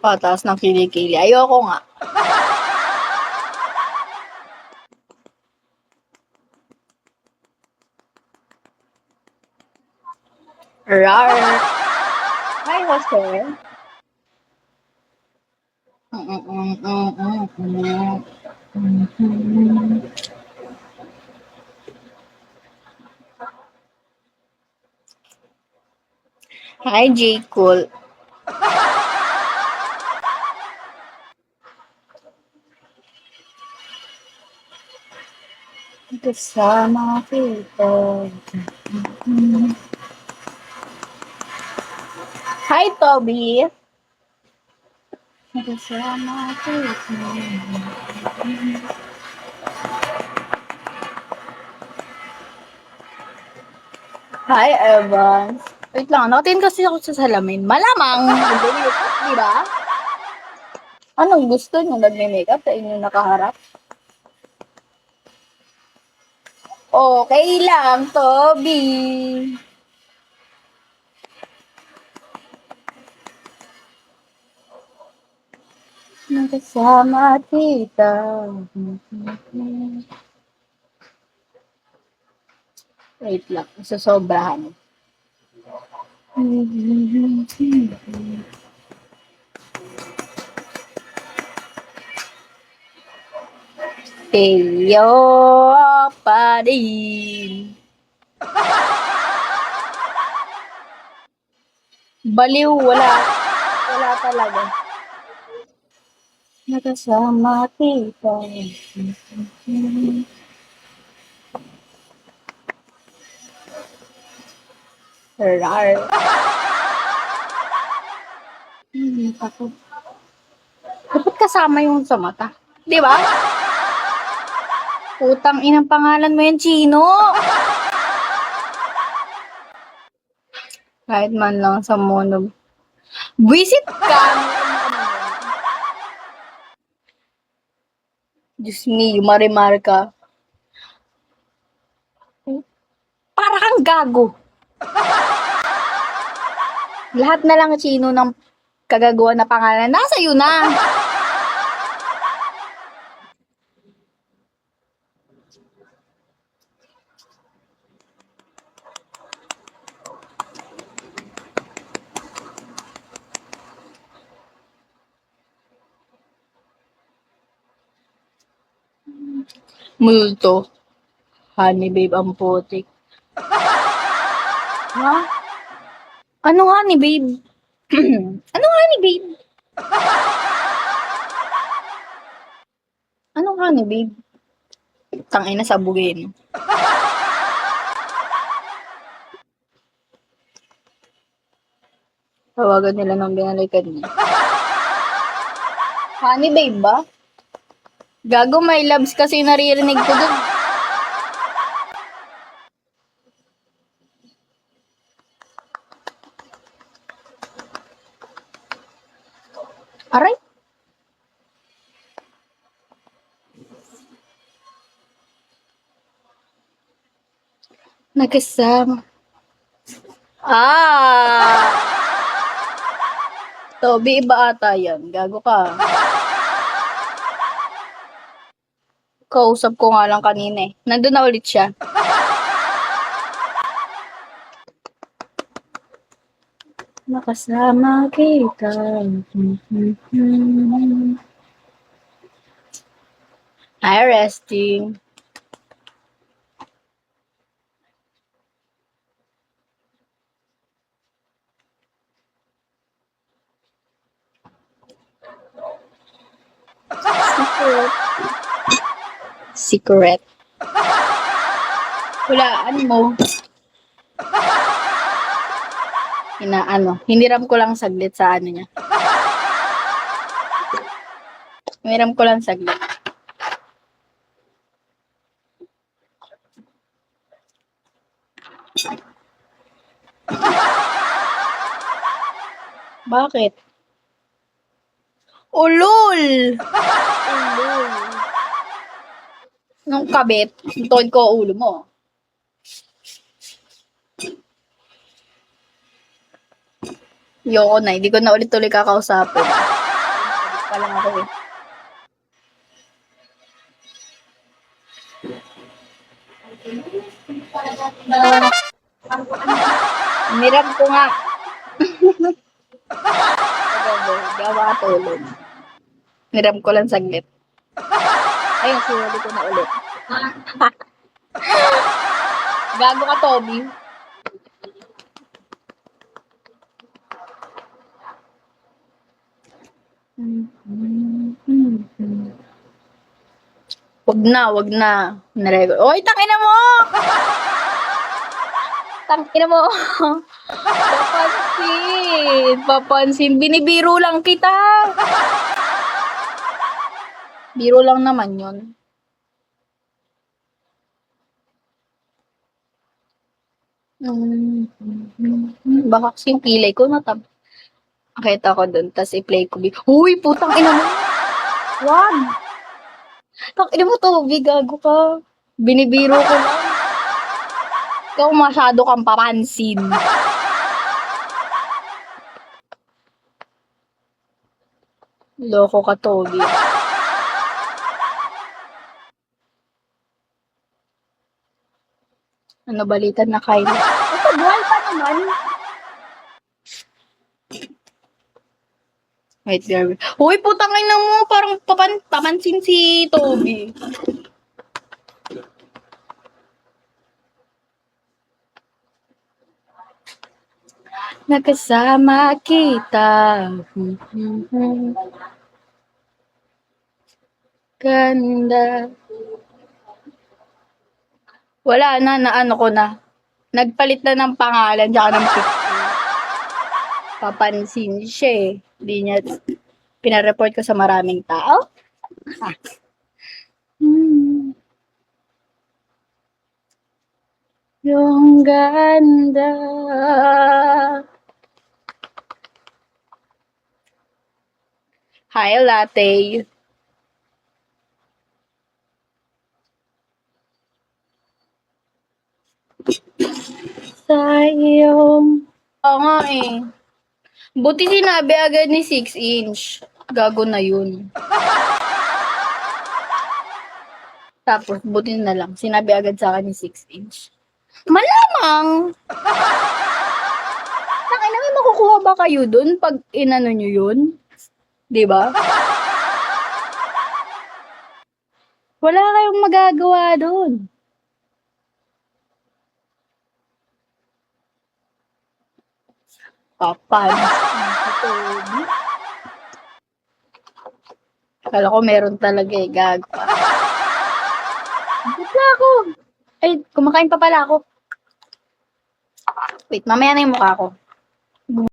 Pataas ng kilikili. Ayoko nga. Rar. Hi, Jose. Hi, J. Cool. Kasama kita. Hi, Toby. Kasama kita. Hi, Evans. Wait lang, natin kasi ako sa salamin. Malamang, di ba? Anong gusto nyo? Nagme-makeup sa inyo nakaharap? Okay lang, Toby. Nakasama kita. Wait lang, susobrahan. Tayo pa din. Baliw, wala. Wala talaga. Nakasama kita. Rar. Ako. Dapat kasama yung sa mata. Di ba? Putang inang pangalan mo yan, Chino. Kahit man lang sa mono. Visit ka. Diyos me, marimar ka. Para kang gago. Lahat na lang, Chino, ng kagagawa na pangalan. Nasa iyo na. Multo. Honey babe ang putik. Ha? Ano honey babe? Ano honey babe? Ano honey babe? Tangina sabugin. Tawagan nila ng binalikan niya. Honey babe ba? Gago, my loves kasi naririnig ko dun. Aray? Nagkasama. Toby, iba ata yan. Gago ka. Kausap ko nga lang kanina eh. Nandun na ulit siya. Nakasama kita. Hi, resting. Secret. Hulaan mo. Hiniram ko lang saglit sa ano niya. Hiniram ko lang saglit. Bakit? Ulol! Ulol. Nung kabit, tuon ko ulo mo. Yoko na, hindi ko na ulit-ulit kakausapin. pa lang ako eh. Niram ko nga. Kagabi, di ako makatulog. Niram ko lang saglit. Ayun, sinuli ko na ulit. Gago ka, Toby. Wag na. Narego. Oy, tangina mo! Tangina mo. Papansin. Binibiro lang kita. Biro lang naman yun. Baka kasi yung pilay ko nakita ko dun, tas i-play ko. Uy, putang ina mo. Wag. Tangina mo, Toby, gago ka. Binibiro ko lang. Ikaw masyado kang papansin. Loko ka, Toby. Ano balitan na Kylie? Ito, buhay pa naman. Wait, there. Uy, putang ina mo. Parang papansin si Toby. Nakasama kita. Ganda. Wala na, naano ko na. Nagpalit na ng pangalan, tsaka ng picture. Papansin siya eh. Hindi niya, pinareport ko sa maraming tao. Ah. Yung ganda. Hi, latte. Sa iyong... Oo nga eh. Buti sinabi agad ni 6 inch. Gago na yun. Tapos, buti na lang. Sinabi agad sa akin ni 6 inch. Malamang! Nakina, may makukuha ba kayo dun pag inano nyo yun? Diba? Wala kayong magagawa dun. Kapan. Kala ko meron talaga eh. Gago ka. Butla ako. Ay, kumakain pa pala ako. Wait, mamaya na yung mukha ko.